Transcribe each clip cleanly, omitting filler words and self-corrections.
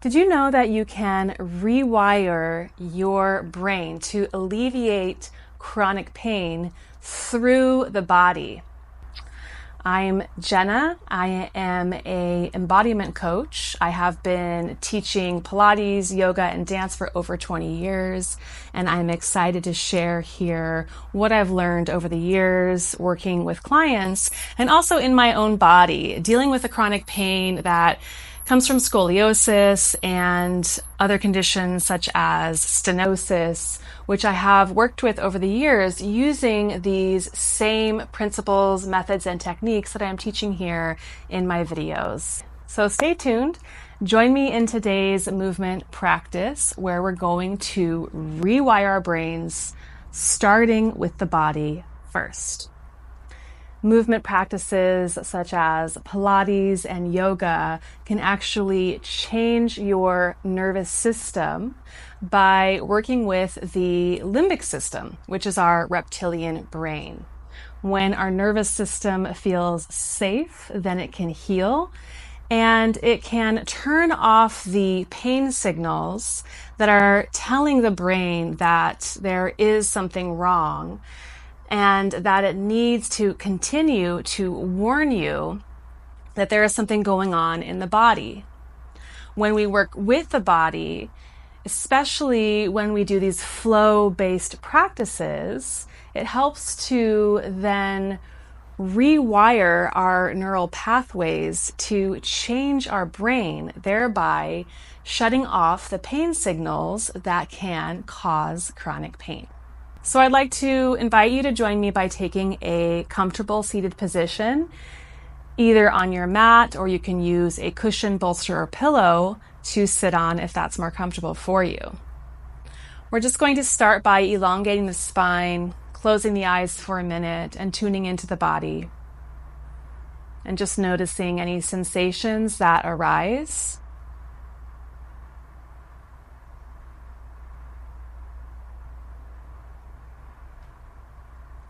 Did you know that you can rewire your brain to alleviate chronic pain through the body? I'm Jenna. I am an embodiment coach. I have been teaching Pilates, yoga, and dance for over 20 years, and I'm excited to share here what I've learned over the years working with clients and also in my own body, dealing with the chronic pain that comes from scoliosis and other conditions such as stenosis, which I have worked with over the years using these same principles, methods, and techniques that I'm teaching here in my videos. So stay tuned. Join me in today's movement practice where we're going to rewire our brains, starting with the body first. Movement practices such as Pilates and yoga can actually change your nervous system by working with the limbic system, which is our reptilian brain. When our nervous system feels safe, then it can heal and it can turn off the pain signals that are telling the brain that there is something wrong and that it needs to continue to warn you that there is something going on in the body. When we work with the body, especially when we do these flow-based practices, it helps to then rewire our neural pathways to change our brain, thereby shutting off the pain signals that can cause chronic pain. So I'd like to invite you to join me by taking a comfortable seated position, either on your mat, or you can use a cushion, bolster, or pillow to sit on if that's more comfortable for you. We're just going to start by elongating the spine, closing the eyes for a minute, and tuning into the body. And just noticing any sensations that arise.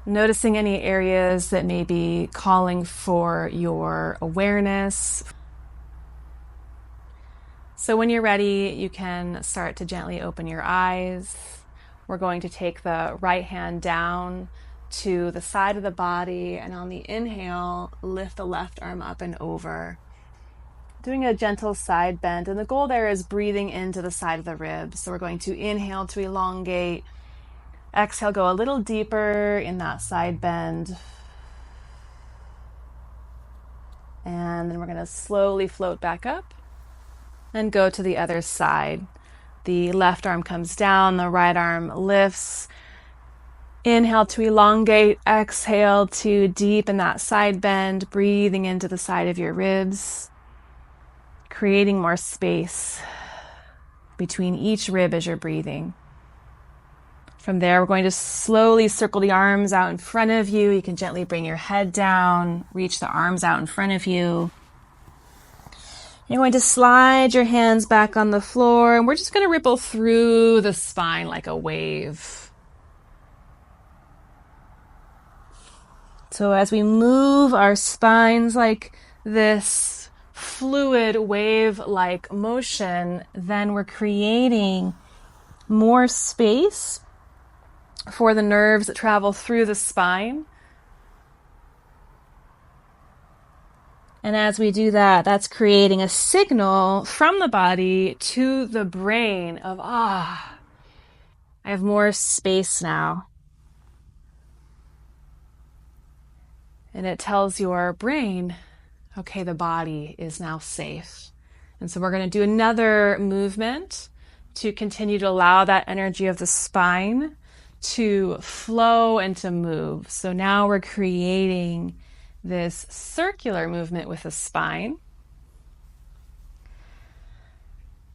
Noticing any areas that may be calling for your awareness. So when you're ready, you can start to gently open your eyes. We're going to take the right hand down to the side of the body, and on the inhale, lift the left arm up and over. Doing a gentle side bend, and the goal there is breathing into the side of the ribs. So we're going to inhale to elongate. Exhale, go a little deeper in that side bend. And then we're going to slowly float back up and go to the other side. The left arm comes down, the right arm lifts. Inhale to elongate, exhale to deepen that side bend, breathing into the side of your ribs, creating more space between each rib as you're breathing. From there, we're going to slowly circle the arms out in front of you. You can gently bring your head down, reach the arms out in front of you. You're going to slide your hands back on the floor, and we're just going to ripple through the spine like a wave. So as we move our spines like this fluid wave-like motion, then we're creating more space for the nerves that travel through the spine. And as we do that, that's creating a signal from the body to the brain of, I have more space now. And it tells your brain, okay, the body is now safe. And so we're going to do another movement to continue to allow that energy of the spine to flow and to move. So now we're creating this circular movement with the spine.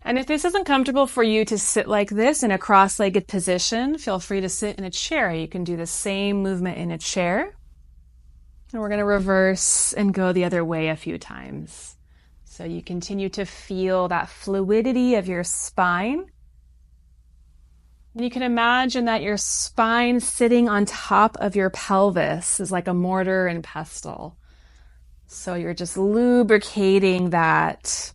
And if this isn't comfortable for you to sit like this in a cross-legged position, feel free to sit in a chair. You can do the same movement in a chair. And we're going to reverse and go the other way a few times. So you continue to feel that fluidity of your spine. And you can imagine that your spine sitting on top of your pelvis is like a mortar and pestle. So you're just lubricating that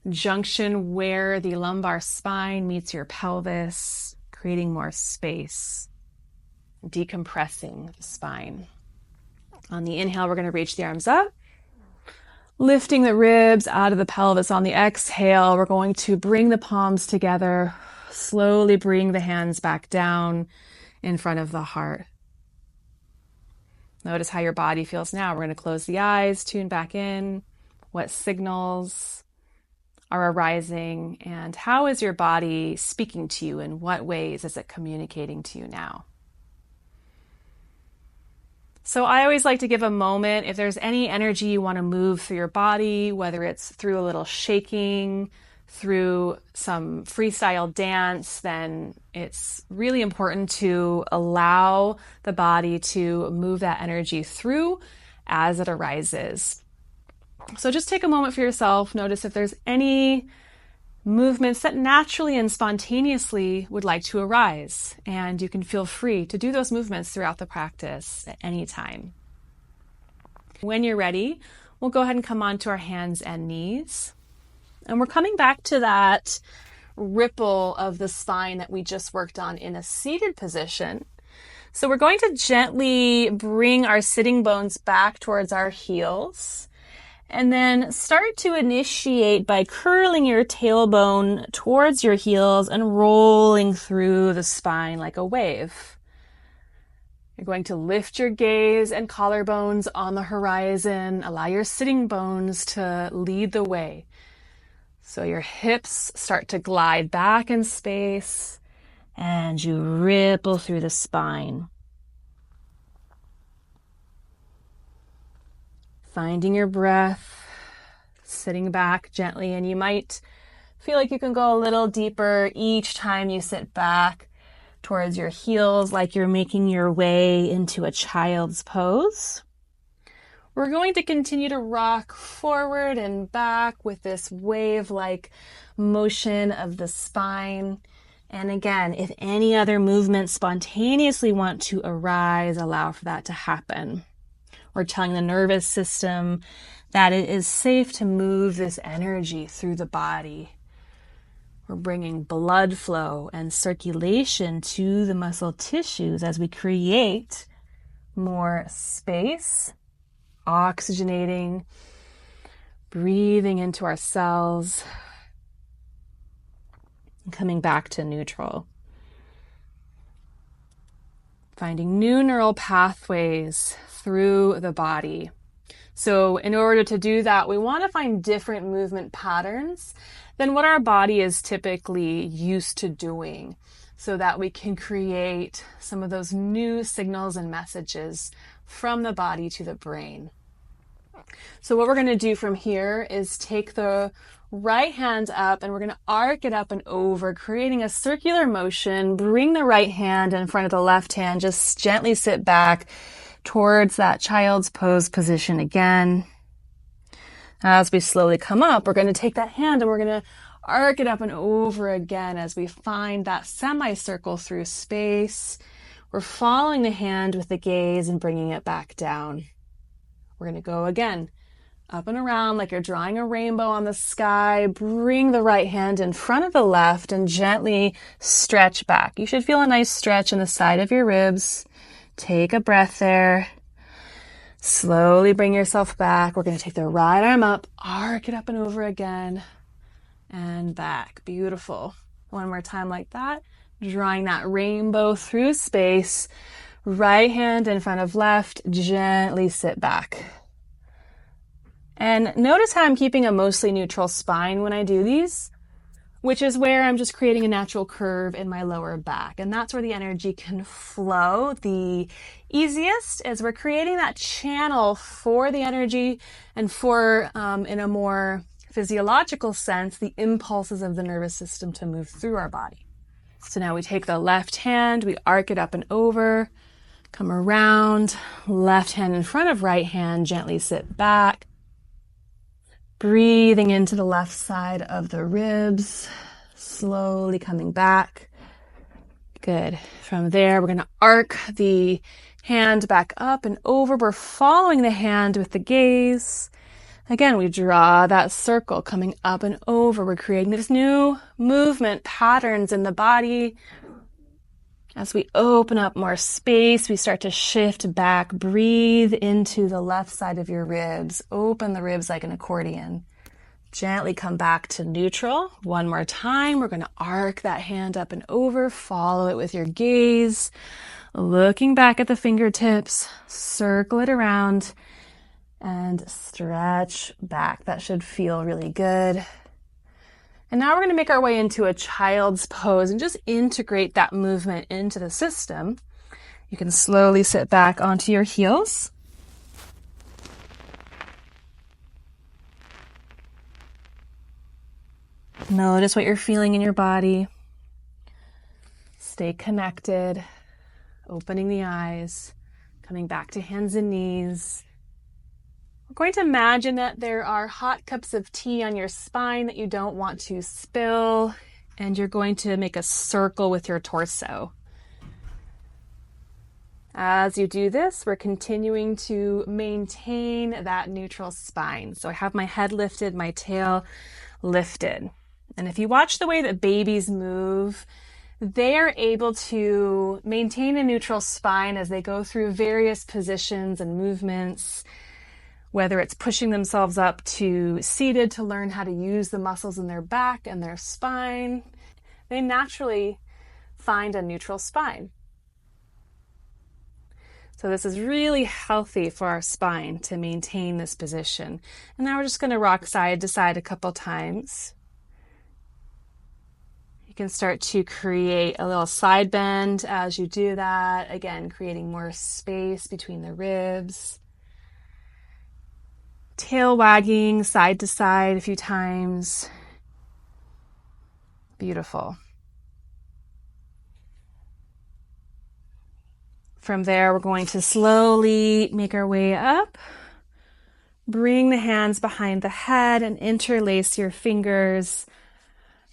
junction where the lumbar spine meets your pelvis, creating more space, decompressing the spine. On the inhale, we're going to reach the arms up, lifting the ribs out of the pelvis. On the exhale, we're going to bring the palms together, slowly bring the hands back down in front of the heart. Notice how your body feels now. We're going to close the eyes, tune back in. What signals are arising, and how is your body speaking to you? In what ways is it communicating to you now? So I always like to give a moment, if there's any energy you want to move through your body, whether it's through a little shaking, through some freestyle dance, then it's really important to allow the body to move that energy through as it arises. So just take a moment for yourself. Notice if there's any movements that naturally and spontaneously would like to arise. And you can feel free to do those movements throughout the practice at any time. When you're ready, we'll go ahead and come onto our hands and knees. And we're coming back to that ripple of the spine that we just worked on in a seated position. So we're going to gently bring our sitting bones back towards our heels. And then start to initiate by curling your tailbone towards your heels and rolling through the spine like a wave. You're going to lift your gaze and collarbones on the horizon. Allow your sitting bones to lead the way. So your hips start to glide back in space and you ripple through the spine. Finding your breath, sitting back gently, and you might feel like you can go a little deeper each time you sit back towards your heels, like you're making your way into a child's pose. We're going to continue to rock forward and back with this wave-like motion of the spine. And again, if any other movements spontaneously want to arise, allow for that to happen. We're telling the nervous system that it is safe to move this energy through the body. We're bringing blood flow and circulation to the muscle tissues as we create more space, oxygenating, breathing into our cells, and coming back to neutral. Finding new neural pathways through the body. So in order to do that, we want to find different movement patterns than what our body is typically used to doing so that we can create some of those new signals and messages from the body to the brain. So what we're going to do from here is take the right hand up and we're going to arc it up and over, creating a circular motion. Bring the right hand in front of the left hand. Just gently sit back towards that child's pose position again. As we slowly come up, we're going to take that hand and we're going to arc it up and over again as we find that semicircle through space. We're following the hand with the gaze and bringing it back down. We're going to go again, up and around like you're drawing a rainbow on the sky. Bring the right hand in front of the left and gently stretch back. You should feel a nice stretch in the side of your ribs. Take a breath there. Slowly bring yourself back. We're going to take the right arm up, arc it up and over again, and back. Beautiful. One more time like that. Drawing that rainbow through space. Right hand in front of left. Gently sit back. And notice how I'm keeping a mostly neutral spine when I do these, which is where I'm just creating a natural curve in my lower back. And that's where the energy can flow the easiest, as we're creating that channel for the energy and for, in a more physiological sense, the impulses of the nervous system to move through our body. So now we take the left hand, we arc it up and over, come around, left hand in front of right hand, gently sit back. Breathing into the left side of the ribs, slowly coming back. Good. From there, we're going to arc the hand back up and over. We're following the hand with the gaze. Again, we draw that circle coming up and over. We're creating this new movement patterns in the body. As we open up more space, we start to shift back. Breathe into the left side of your ribs. Open the ribs like an accordion. Gently come back to neutral. One more time. We're going to arc that hand up and over. Follow it with your gaze. Looking back at the fingertips. Circle it around and stretch back. That should feel really good. And now we're going to make our way into a child's pose and just integrate that movement into the system. You can slowly sit back onto your heels. Notice what you're feeling in your body. Stay connected, opening the eyes, coming back to hands and knees. We're going to imagine that there are hot cups of tea on your spine that you don't want to spill, and you're going to make a circle with your torso. As you do this, we're continuing to maintain that neutral spine. So I have my head lifted, my tail lifted. And if you watch the way that babies move, they are able to maintain a neutral spine as they go through various positions and movements, whether it's pushing themselves up to seated to learn how to use the muscles in their back and their spine. They naturally find a neutral spine. So this is really healthy for our spine to maintain this position. And now we're just going to rock side to side a couple times. You can start to create a little side bend as you do that. Again, creating more space between the ribs. Tail wagging side to side a few times. Beautiful. From there, we're going to slowly make our way up. Bring the hands behind the head and interlace your fingers.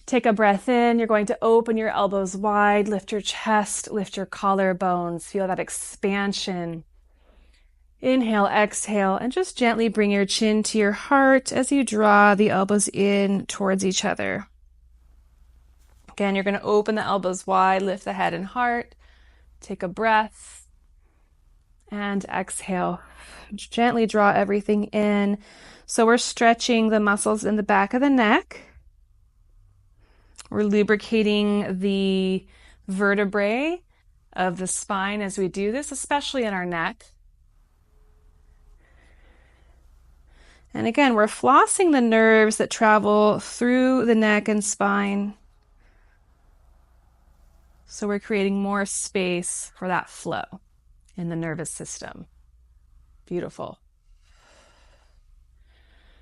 Take a breath in. You're going to open your elbows wide, lift your chest, lift your collarbones. Feel that expansion. Inhale, exhale, and just gently bring your chin to your heart as you draw the elbows in towards each other. Again, you're going to open the elbows wide, lift the head and heart. Take a breath. And exhale. Gently draw everything in. So we're stretching the muscles in the back of the neck. We're lubricating the vertebrae of the spine as we do this, especially in our neck. And again, we're flossing the nerves that travel through the neck and spine. So we're creating more space for that flow in the nervous system. Beautiful.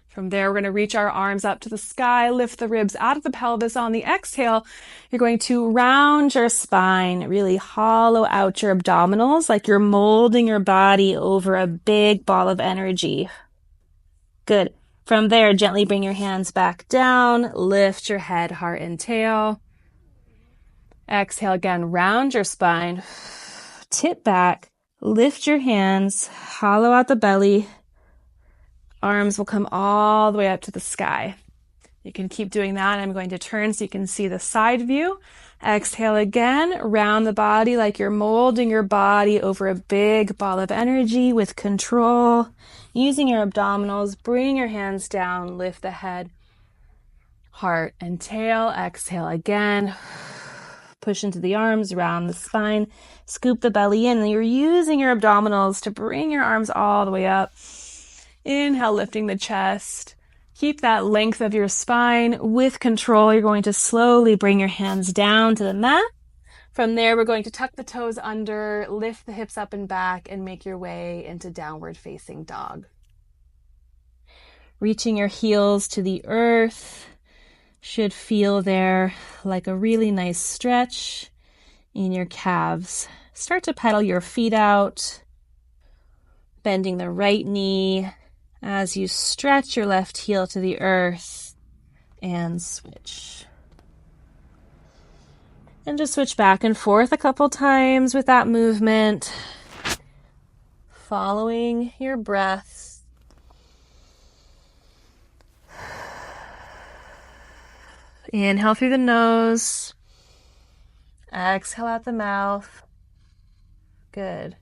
From there, we're going to reach our arms up to the sky, lift the ribs out of the pelvis. On the exhale, you're going to round your spine, really hollow out your abdominals like you're molding your body over a big ball of energy. Good. From there, gently bring your hands back down, lift your head, heart, and tail. Exhale again, round your spine, tip back. Lift your hands, hollow out the belly. Arms will come all the way up to the sky. You can keep doing that. I'm going to turn so you can see the side view. Exhale again, round the body like you're molding your body over a big ball of energy with control. Using your abdominals, bring your hands down, lift the head, heart, and tail. Exhale again. Push into the arms, round the spine, scoop the belly in, and you're using your abdominals to bring your arms all the way up. Inhale, lifting the chest. Keep that length of your spine with control. You're going to slowly bring your hands down to the mat. From there, we're going to tuck the toes under, lift the hips up and back, and make your way into downward facing dog. Reaching your heels to the earth. Should feel there like a really nice stretch in your calves. Start to pedal your feet out, bending the right knee as you stretch your left heel to the earth and switch. And just switch back and forth a couple times with that movement, following your breath. Inhale through the nose. Exhale out the mouth. Good.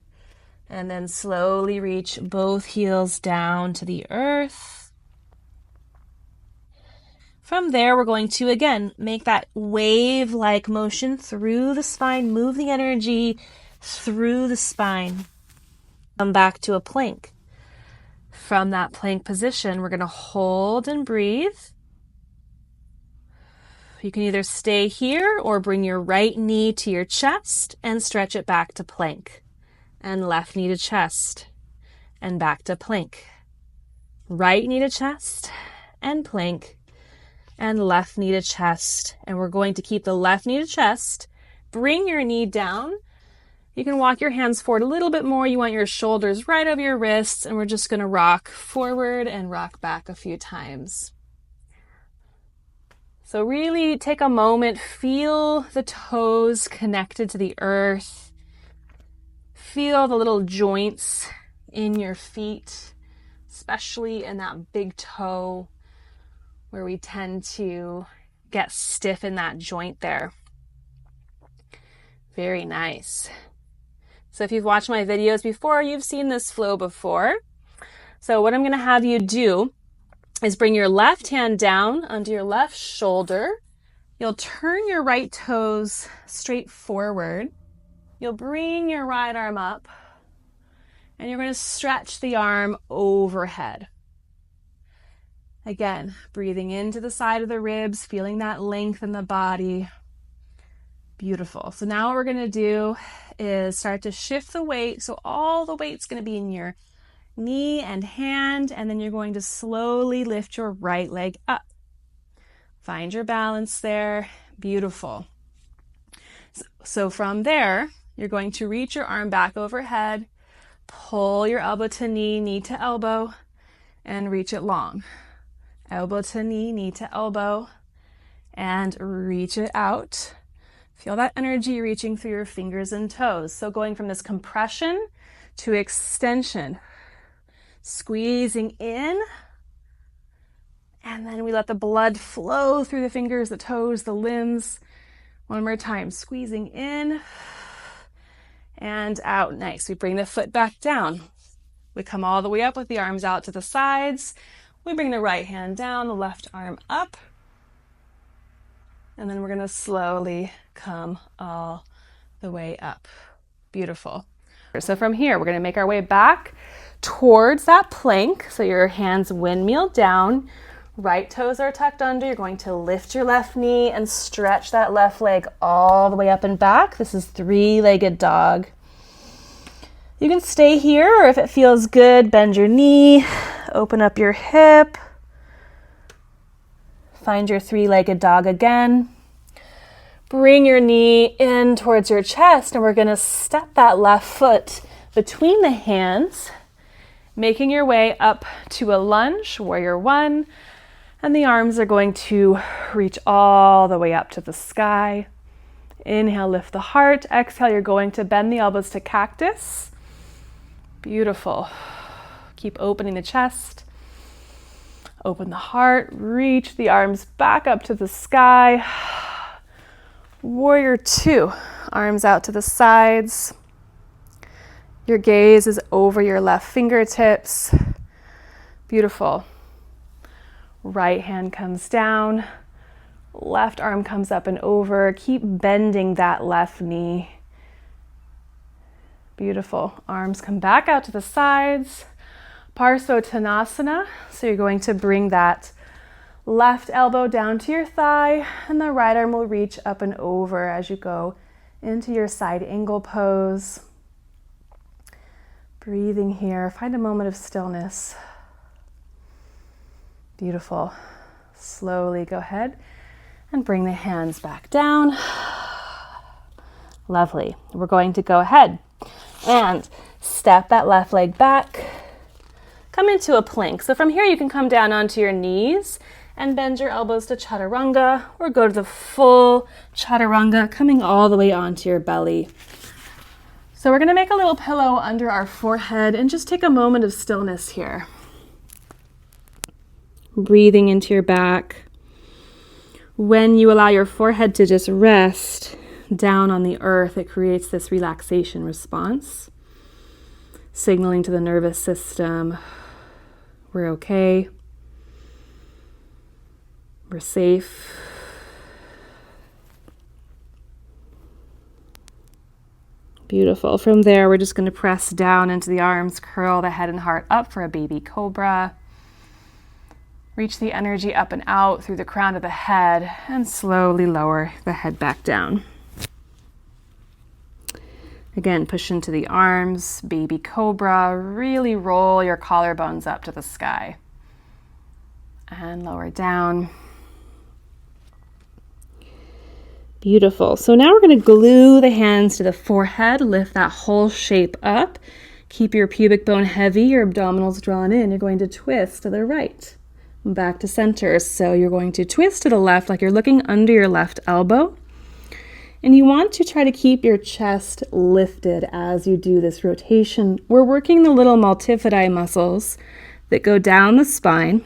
And then slowly reach both heels down to the earth. From there, we're going to, again, make that wave-like motion through the spine. Move the energy through the spine. Come back to a plank. From that plank position, we're going to hold and breathe. You can either stay here or bring your right knee to your chest and stretch it back to plank. And left knee to chest and back to plank. Right knee to chest and plank and left knee to chest. And we're going to keep the left knee to chest. Bring your knee down. You can walk your hands forward a little bit more. You want your shoulders right over your wrists, and we're just going to rock forward and rock back a few times. So really take a moment, feel the toes connected to the earth. Feel the little joints in your feet, especially in that big toe where we tend to get stiff in that joint there. Very nice. So if you've watched my videos before, you've seen this flow before. So what I'm going to have you do is bring your left hand down onto your left shoulder. You'll turn your right toes straight forward. You'll bring your right arm up, and you're going to stretch the arm overhead. Again, breathing into the side of the ribs, feeling that length in the body. Beautiful. So now what we're going to do is start to shift the weight. So all the weight's going to be in your knee and hand, and then you're going to slowly lift your right leg up. Find your balance there. Beautiful. So from there, you're going to reach your arm back overhead, pull your elbow to knee, knee to elbow, and reach it long. Elbow to knee, knee to elbow, and reach it out. Feel that energy reaching through your fingers and toes. So going from this compression to extension. Squeezing in, and then we let the blood flow through the fingers, the toes, the limbs. One more time, squeezing in and out. Nice. We bring the foot back down. We come all the way up with the arms out to the sides. We bring the right hand down, the left arm up, and then we're going to slowly come all the way up. Beautiful. So from here, we're going to make our way back towards that plank. So your hands windmill down, right toes are tucked under. You're going to lift your left knee and stretch that left leg all the way up and back. This is three-legged dog. You can stay here, or if it feels good, bend your knee, open up your hip, find your three-legged dog again. Bring your knee in towards your chest, and we're going to step that left foot between the hands, making your way up to a lunge, warrior one, and the arms are going to reach all the way up to the sky. Inhale, lift the heart. Exhale, you're going to bend the elbows to cactus. Beautiful. Keep opening the chest. Open the heart, reach the arms back up to the sky. Warrior two, arms out to the sides. Your gaze is over your left fingertips. Beautiful. Right hand comes down. Left arm comes up and over. Keep bending that left knee. Beautiful. Arms come back out to the sides. Parsvottanasana. So you're going to bring that left elbow down to your thigh, and the right arm will reach up and over as you go into your side angle pose. Breathing here. Find a moment of stillness. Beautiful. Slowly go ahead and bring the hands back down. Lovely. We're going to go ahead and step that left leg back. Come into a plank. So from here you can come down onto your knees and bend your elbows to chaturanga, or go to the full chaturanga, coming all the way onto your belly. So we're going to make a little pillow under our forehead and just take a moment of stillness here. Breathing into your back. When you allow your forehead to just rest down on the earth, it creates this relaxation response, signaling to the nervous system, we're okay, we're safe. Beautiful. From there, we're just going to press down into the arms, curl the head and heart up for a baby cobra. Reach the energy up and out through the crown of the head and slowly lower the head back down. Again, push into the arms, baby cobra. Really roll your collarbones up to the sky. And lower down. Beautiful. So now we're going to glue the hands to the forehead, lift that whole shape up. Keep your pubic bone heavy, your abdominals drawn in. You're going to twist to the right, back to center. So you're going to twist to the left like you're looking under your left elbow. And you want to try to keep your chest lifted as you do this rotation. We're working the little multifidi muscles that go down the spine.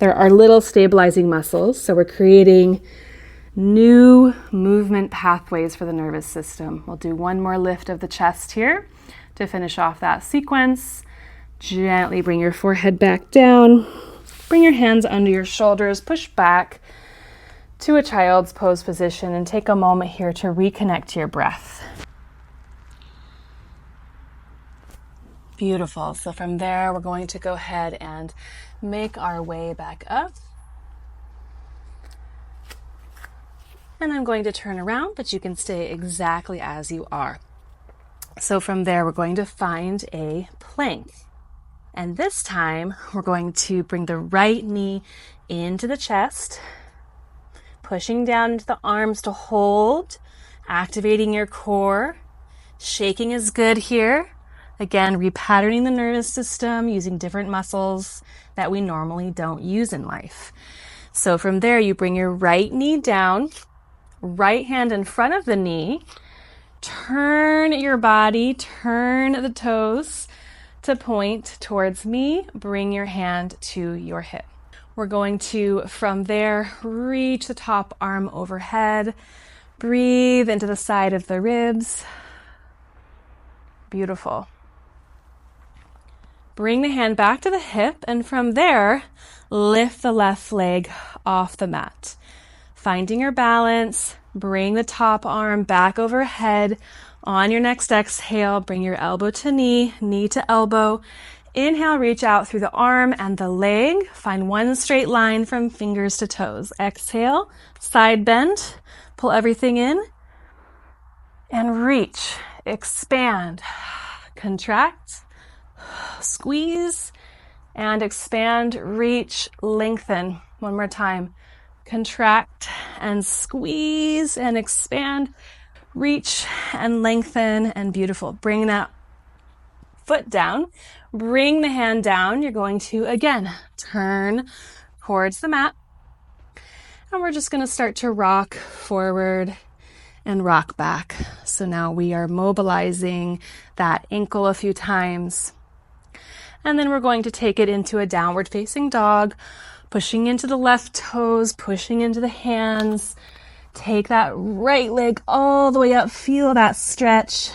There are little stabilizing muscles, so we're creating new movement pathways for the nervous system. We'll do one more lift of the chest here to finish off that sequence. Gently bring your forehead back down. Bring your hands under your shoulders, push back to a child's pose position, and take a moment here to reconnect to your breath. Beautiful. So from there, we're going to go ahead and make our way back up. And I'm going to turn around, but you can stay exactly as you are. So from there, we're going to find a plank. And this time, we're going to bring the right knee into the chest, pushing down into the arms to hold, activating your core. Shaking is good here. Again, repatterning the nervous system using different muscles that we normally don't use in life. So from there, you bring your right knee down, right hand in front of the knee, turn your body, turn the toes to point towards me, bring your hand to your hip. We're going to, from there, reach the top arm overhead, breathe into the side of the ribs. Beautiful. Bring the hand back to the hip, and from there, lift the left leg off the mat. Finding your balance, bring the top arm back overhead. On your next exhale, bring your elbow to knee, knee to elbow. Inhale, reach out through the arm and the leg. Find one straight line from fingers to toes. Exhale, side bend, pull everything in, and reach, expand, contract, squeeze, and expand, reach, lengthen. One more time. Contract and squeeze and expand, reach and lengthen, and beautiful. Bring that foot down, bring the hand down. You're going to, again, turn towards the mat. And we're just going to start to rock forward and rock back. So now we are mobilizing that ankle a few times. And then we're going to take it into a downward facing dog, pushing into the left toes, pushing into the hands. Take that right leg all the way up. Feel that stretch.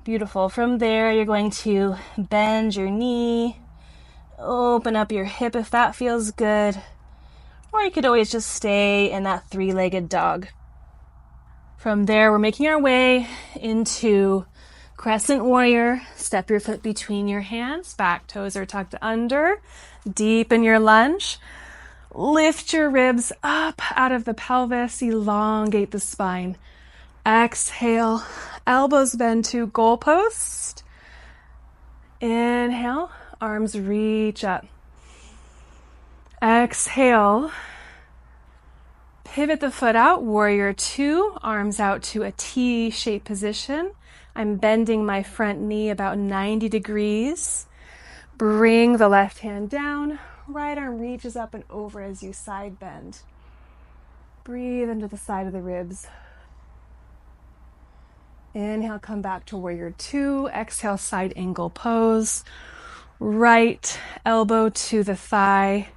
Beautiful. From there, you're going to bend your knee, open up your hip if that feels good. Or you could always just stay in that three-legged dog. From there, we're making our way into Crescent Warrior. Step your foot between your hands. Back toes are tucked under. Deepen your lunge. Lift your ribs up out of the pelvis. Elongate the spine. Exhale. Elbows bend to goalpost. Inhale. Arms reach up. Exhale. Pivot the foot out. Warrior 2. Arms out to a T-shaped position. I'm bending my front knee about 90 degrees. Bring the left hand down. Right arm reaches up and over as you side bend. Breathe into the side of the ribs. Inhale, come back to Warrior 2. Exhale, side angle pose. Right elbow to the thigh.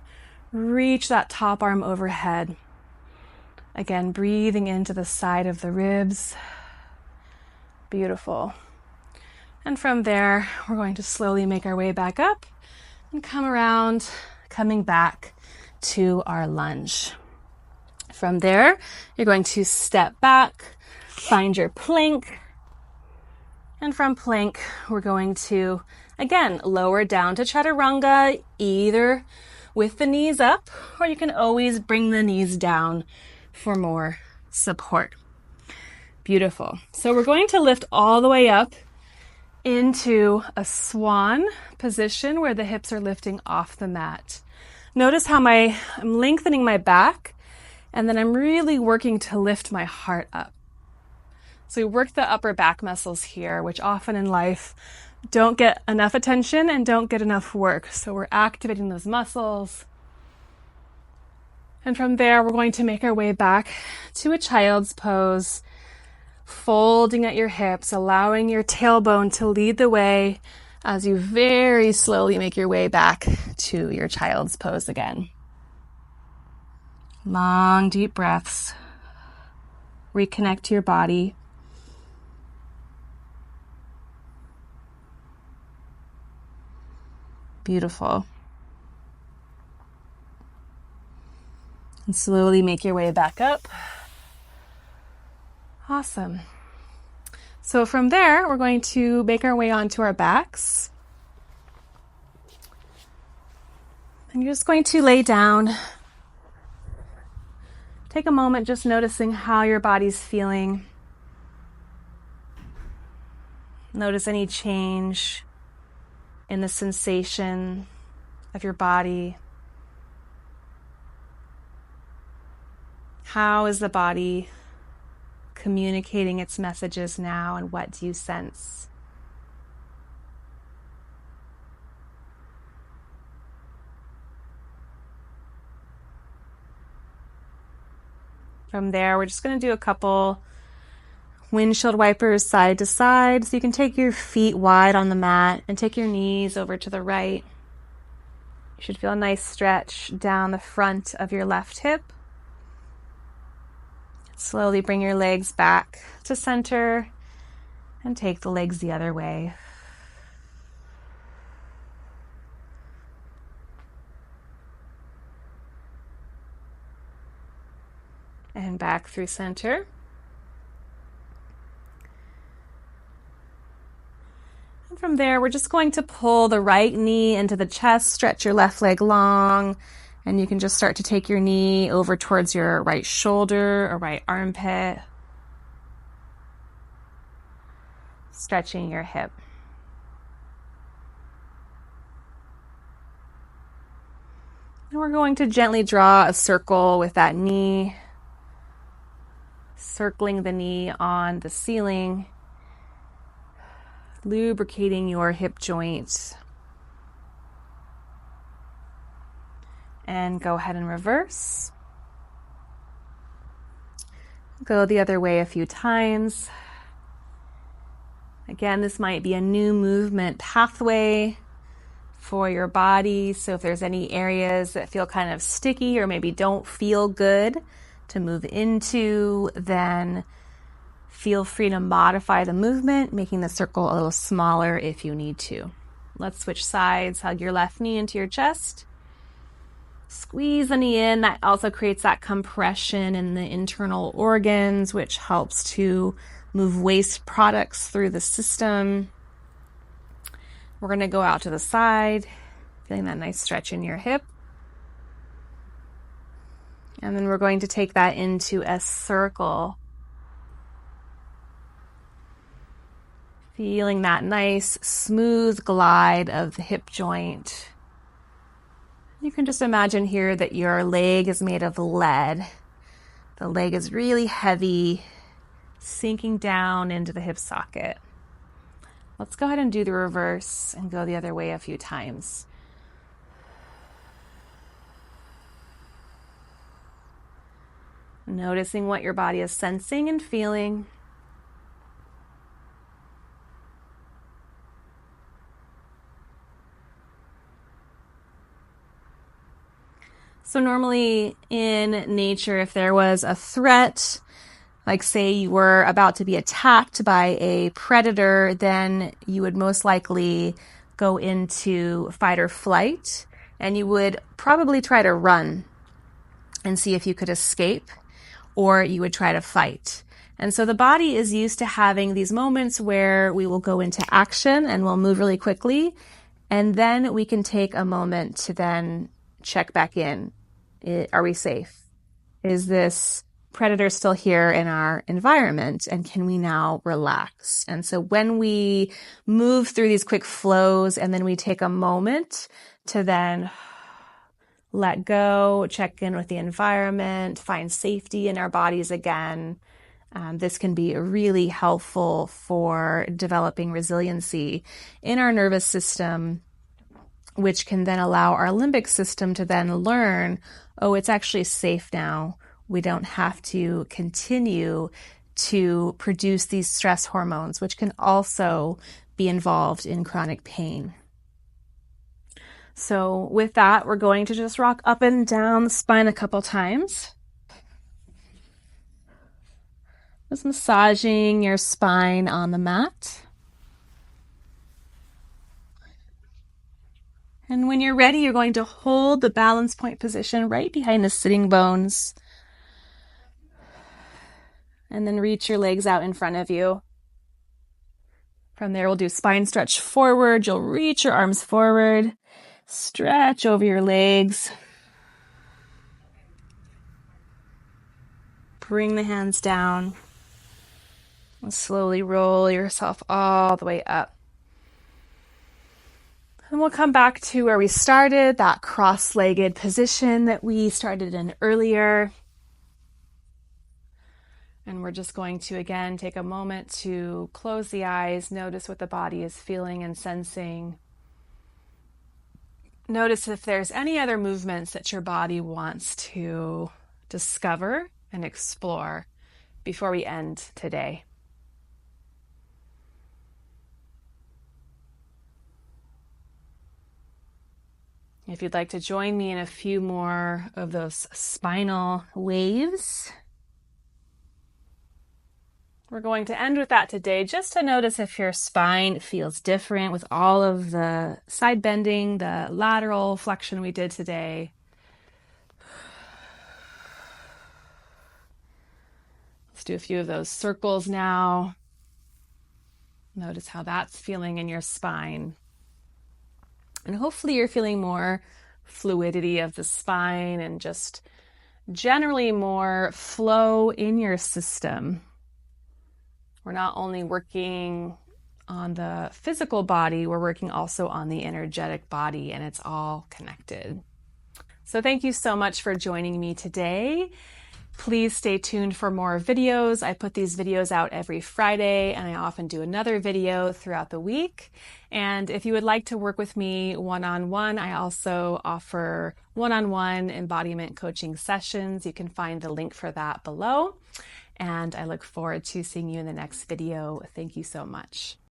Reach that top arm overhead. Again, breathing into the side of the ribs. Beautiful. And from there, we're going to slowly make our way back up and come around, coming back to our lunge. From there, you're going to step back, find your plank. And from plank, we're going to, again, lower down to chaturanga, either with the knees up, or you can always bring the knees down for more support. Beautiful. So we're going to lift all the way up into a swan position where the hips are lifting off the mat. Notice how I'm lengthening my back, and then I'm really working to lift my heart up. So we work the upper back muscles here, which often in life don't get enough attention and don't get enough work. So we're activating those muscles. And from there, we're going to make our way back to a child's pose, folding at your hips, allowing your tailbone to lead the way as you very slowly make your way back to your child's pose again. Long, deep breaths. Reconnect to your body. Beautiful. And slowly make your way back up. Awesome. So from there, we're going to make our way onto our backs. And you're just going to lay down. Take a moment just noticing how your body's feeling. Notice any change in the sensation of your body. How is the body communicating its messages now, and what do you sense? From there, we're just going to do a couple windshield wipers side to side. So you can take your feet wide on the mat and take your knees over to the right. You should feel a nice stretch down the front of your left hip. Slowly bring your legs back to center and take the legs the other way. And back through center. And from there, we're just going to pull the right knee into the chest, stretch your left leg long, and you can just start to take your knee over towards your right shoulder or right armpit, stretching your hip. And we're going to gently draw a circle with that knee, circling the knee on the ceiling, lubricating your hip joint. And go ahead and reverse. Go the other way a few times. Again, this might be a new movement pathway for your body. So if there's any areas that feel kind of sticky or maybe don't feel good to move into, then feel free to modify the movement, making the circle a little smaller if you need to. Let's switch sides. Hug your left knee into your chest. Squeeze the knee in. That also creates that compression in the internal organs, which helps to move waste products through the system. We're going to go out to the side, feeling that nice stretch in your hip. And then we're going to take that into a circle. Feeling that nice, smooth glide of the hip joint. You can just imagine here that your leg is made of lead. The leg is really heavy, sinking down into the hip socket. Let's go ahead and do the reverse and go the other way a few times. Noticing what your body is sensing and feeling. So normally in nature, if there was a threat, like say you were about to be attacked by a predator, then you would most likely go into fight or flight, and you would probably try to run and see if you could escape, or you would try to fight. And so the body is used to having these moments where we will go into action and we'll move really quickly, and then we can take a moment to then check back in. Are we safe? Is this predator still here in our environment? And can we now relax? And so when we move through these quick flows and then we take a moment to then let go, check in with the environment, find safety in our bodies again, this can be really helpful for developing resiliency in our nervous system, which can then allow our limbic system to then learn, oh, it's actually safe now. We don't have to continue to produce these stress hormones, which can also be involved in chronic pain. So with that, we're going to just rock up and down the spine a couple times. Just massaging your spine on the mat. And when you're ready, you're going to hold the balance point position right behind the sitting bones. And then reach your legs out in front of you. From there, we'll do spine stretch forward. You'll reach your arms forward. Stretch over your legs. Bring the hands down. And slowly roll yourself all the way up. And we'll come back to where we started, that cross-legged position that we started in earlier. And we're just going to, again, take a moment to close the eyes, notice what the body is feeling and sensing. Notice if there's any other movements that your body wants to discover and explore before we end today. If you'd like to join me in a few more of those spinal waves, we're going to end with that today, just to notice if your spine feels different with all of the side bending, the lateral flexion we did today. Let's do a few of those circles now. Notice how that's feeling in your spine. And hopefully you're feeling more fluidity of the spine and just generally more flow in your system. We're not only working on the physical body, we're working also on the energetic body, and it's all connected. So thank you so much for joining me today. Please stay tuned for more videos. I put these videos out every Friday, and I often do another video throughout the week. And if you would like to work with me one-on-one, I also offer one-on-one embodiment coaching sessions. You can find the link for that below. And I look forward to seeing you in the next video. Thank you so much.